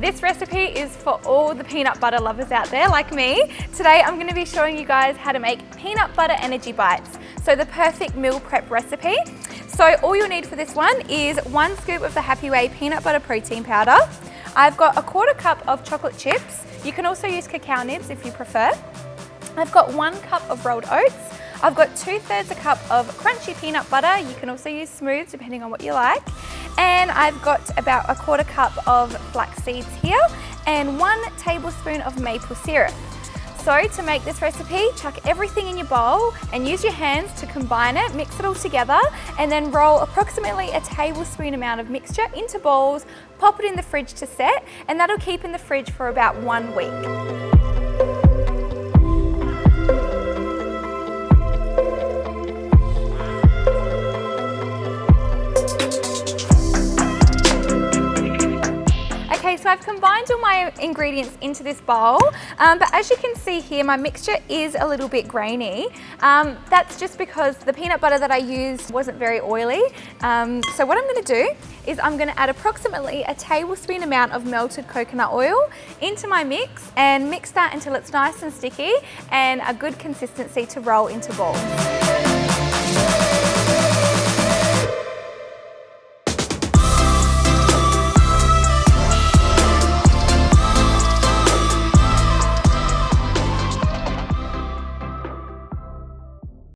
This recipe is for all the peanut butter lovers out there like me. Today I'm going to be showing you guys how to make peanut butter energy bites. So the perfect meal prep recipe. So all you'll need for this one is 1 scoop of the Happy Way peanut butter protein powder. I've got a 1/4 cup of chocolate chips. You can also use cacao nibs if you prefer. I've got 1 cup of rolled oats. I've got 2/3 a cup of crunchy peanut butter. You can also use smooth depending on what you like. And I've got about a 1/4 cup of flax seeds here and 1 tablespoon of maple syrup. So to make this recipe, chuck everything in your bowl and use your hands to combine it, mix it all together, and then roll approximately a tablespoon amount of mixture into balls, pop it in the fridge to set, and that'll keep in the fridge for about 1 week. Okay, so I've combined all my ingredients into this bowl, but as you can see here, my mixture is a little bit grainy. That's just because the peanut butter that I used wasn't very oily. So what I'm going to do is I'm going to add approximately a tablespoon amount of melted coconut oil into my mix and mix that until it's nice and sticky and a good consistency to roll into balls.